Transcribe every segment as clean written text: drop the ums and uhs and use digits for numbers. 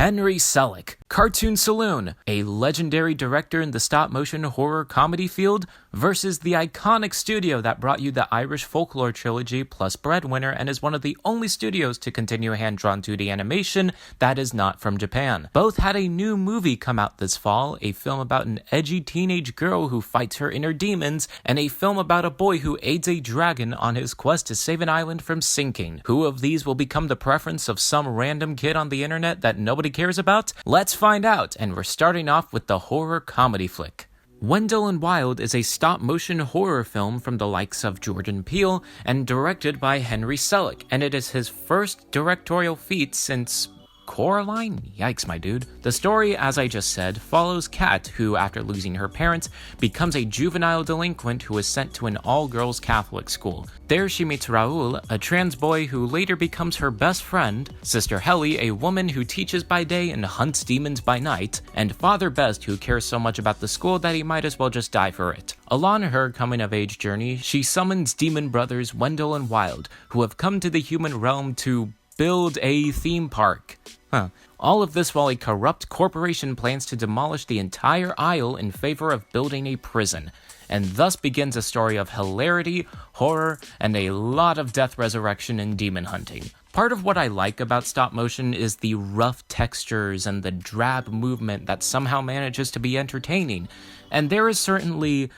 Henry Selick, Cartoon Saloon, a legendary director in the stop-motion horror comedy field, versus the iconic studio that brought you the Irish folklore trilogy plus Breadwinner and is one of the only studios to continue hand-drawn 2D animation that is not from Japan. Both had a new movie come out this fall, a film about an edgy teenage girl who fights her inner demons, and a film about a boy who aids a dragon on his quest to save an island from sinking. Who of these will become the preference of some random kid on the internet that nobody cares about? Let's find out, and we're starting off with the horror comedy flick. Wendell Wild is a stop-motion horror film from the likes of Jordan Peele and directed by Henry Selick, and it is his first directorial feat since Coraline? Yikes, my dude. The story, as I just said, follows Kat, who, after losing her parents, becomes a juvenile delinquent who is sent to an all-girls Catholic school. There she meets Raoul, a trans boy who later becomes her best friend, Sister Helly, a woman who teaches by day and hunts demons by night, and Father Best, who cares so much about the school that he might as well just die for it. Along her coming-of-age journey, she summons demon brothers Wendell and Wild, who have come to the human realm to build a theme park. All of this while a corrupt corporation plans to demolish the entire isle in favor of building a prison. And thus begins a story of hilarity, horror, and a lot of death, resurrection, and demon hunting. Part of what I like about stop motion is the rough textures and the drab movement that somehow manages to be entertaining. And there is certainly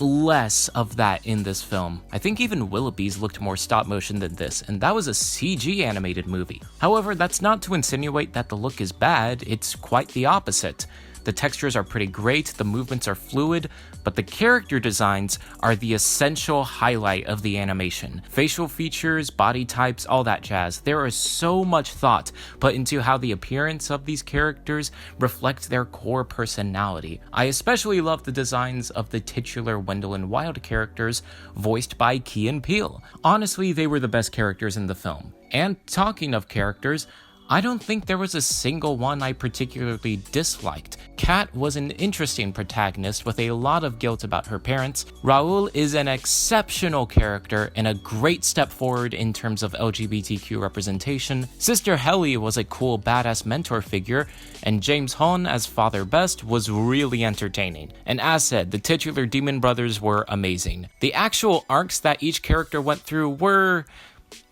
less of that in this film. I think even Willoughby's looked more stop motion than this, and that was a CG animated movie. However, that's not to insinuate that the look is bad, it's quite the opposite. The textures are pretty great, the movements are fluid, but the character designs are the essential highlight of the animation. Facial features, body types, all that jazz. There is so much thought put into how the appearance of these characters reflect their core personality. I especially love the designs of the titular Wendell and Wild characters, voiced by Key and Peele. Honestly, they were the best characters in the film. And talking of characters, I don't think there was a single one I particularly disliked. Kat was an interesting protagonist with a lot of guilt about her parents. Raoul is an exceptional character and a great step forward in terms of LGBTQ representation. Sister Helly was a cool badass mentor figure, and James Hahn as Father Best was really entertaining. And as said, the titular demon brothers were amazing. The actual arcs that each character went through were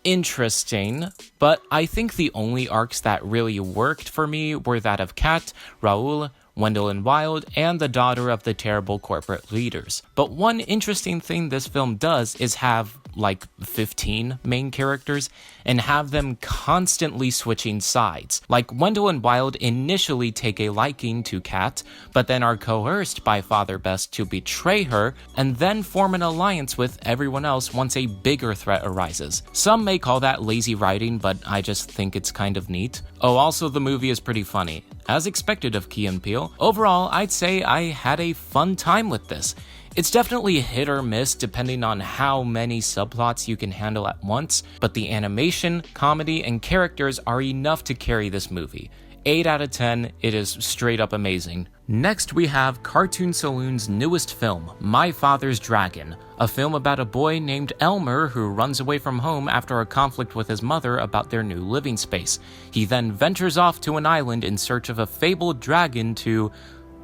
interesting, but I think the only arcs that really worked for me were that of Kat, Raoul, Wendell and Wild, and the daughter of the terrible corporate leaders. But one interesting thing this film does is have like 15 main characters and have them constantly switching sides. Like Wendell and Wild initially take a liking to Kat, but then are coerced by Father Best to betray her and then form an alliance with everyone else once a bigger threat arises. Some may call that lazy writing, but I just think it's kind of neat. Oh, also the movie is pretty funny. As expected of Key and Peele, overall I'd say I had a fun time with this. It's definitely hit or miss depending on how many subplots you can handle at once, but the animation, comedy, and characters are enough to carry this movie. 8 out of 10, it is straight up amazing. Next we have Cartoon Saloon's newest film, My Father's Dragon, a film about a boy named Elmer who runs away from home after a conflict with his mother about their new living space. He then ventures off to an island in search of a fabled dragon to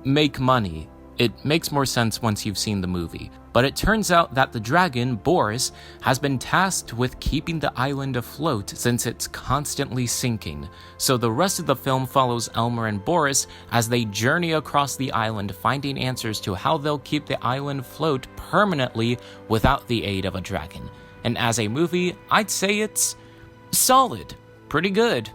make money. It makes more sense once you've seen the movie. But it turns out that the dragon, Boris, has been tasked with keeping the island afloat since it's constantly sinking. So the rest of the film follows Elmer and Boris as they journey across the island finding answers to how they'll keep the island afloat permanently without the aid of a dragon. And as a movie, I'd say it's solid. Pretty good.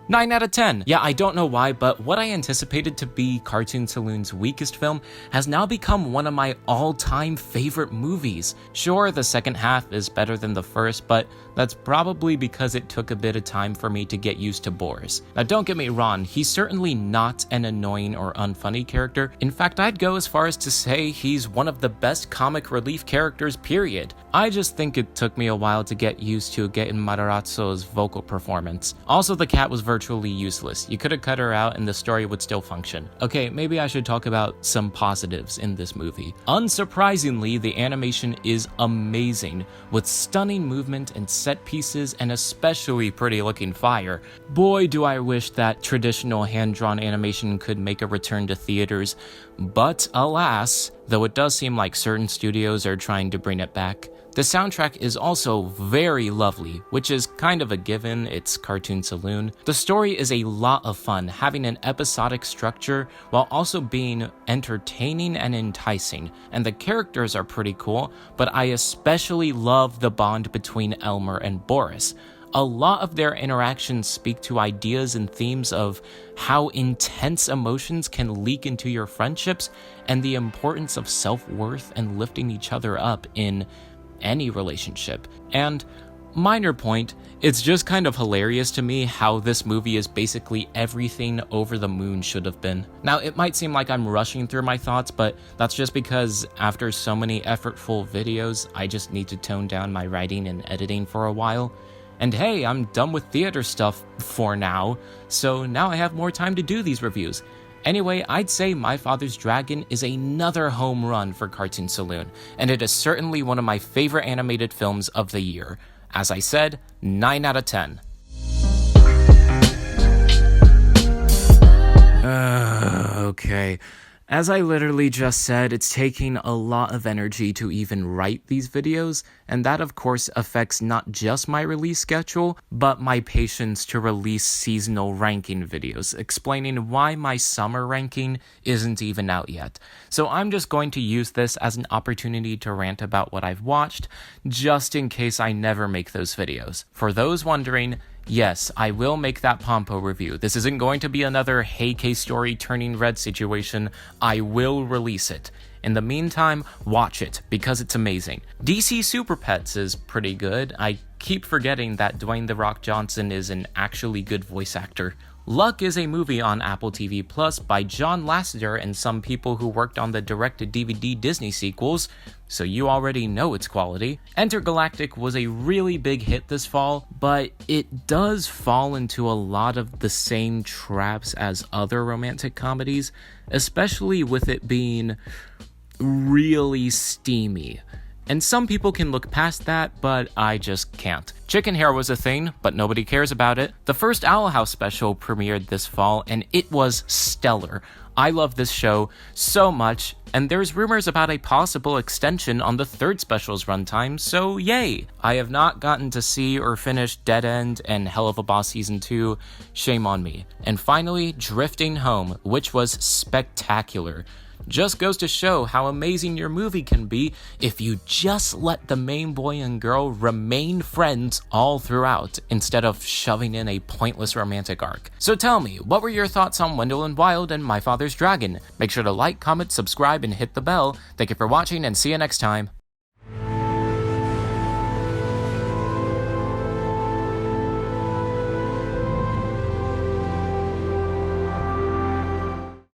9 out of 10. Yeah, I don't know why, but what I anticipated to be Cartoon Saloon's weakest film has now become one of my all-time favorite movies. Sure, the second half is better than the first, but that's probably because it took a bit of time for me to get used to Boris. Now don't get me wrong, he's certainly not an annoying or unfunny character. In fact, I'd go as far as to say he's one of the best comic relief characters, period. I just think it took me a while to get used to Gaten Matarazzo's vocal performance. Also, the cat was virtually virtually useless. You could have cut her out and the story would still function. Okay, maybe I should talk about some positives in this movie. Unsurprisingly, the animation is amazing, with stunning movement and set pieces and especially pretty looking fire. Boy, do I wish that traditional hand-drawn animation could make a return to theaters, but alas, though it does seem like certain studios are trying to bring it back. The soundtrack is also very lovely, which is kind of a given, it's Cartoon Saloon. The story is a lot of fun, having an episodic structure while also being entertaining and enticing, and the characters are pretty cool, but I especially love the bond between Elmer and Boris. A lot of their interactions speak to ideas and themes of how intense emotions can leak into your friendships and the importance of self-worth and lifting each other up in any relationship. And minor point, it's just kind of hilarious to me how this movie is basically everything Over the Moon should have been. Now, it might seem like I'm rushing through my thoughts, but that's just because after so many effortful videos, I just need to tone down my writing and editing for a while. And hey, I'm done with theater stuff for now, so now I have more time to do these reviews. Anyway, I'd say My Father's Dragon is another home run for Cartoon Saloon, and it is certainly one of my favorite animated films of the year. As I said, 9 out of 10. Okay. As I literally just said, it's taking a lot of energy to even write these videos, and that of course affects not just my release schedule, but my patience to release seasonal ranking videos, explaining why my summer ranking isn't even out yet. So I'm just going to use this as an opportunity to rant about what I've watched, just in case I never make those videos. For those wondering, yes, I will make that Pompo review. This isn't going to be another Hey K-Story turning red situation. I will release it. In the meantime, watch it, because it's amazing. DC Super Pets is pretty good. I keep forgetting that Dwayne "The Rock" Johnson is an actually good voice actor. Luck is a movie on Apple TV Plus by John Lasseter and some people who worked on the direct-to-DVD Disney sequels, so you already know its quality. Intergalactic was a really big hit this fall, but it does fall into a lot of the same traps as other romantic comedies, especially with it being really steamy. And some people can look past that, but I just can't. Chicken hair was a thing, but nobody cares about it. The first Owl House special premiered this fall, and it was stellar. I love this show so much, and there's rumors about a possible extension on the third special's runtime, so yay! I have not gotten to see or finish Dead End and Hell of a Boss Season 2, shame on me. And finally, Drifting Home, which was spectacular. Just goes to show how amazing your movie can be if you just let the main boy and girl remain friends all throughout, instead of shoving in a pointless romantic arc. So tell me, what were your thoughts on Wendell Wild and My Father's Dragon? Make sure to like, comment, subscribe, and hit the bell. Thank you for watching, and see you next time.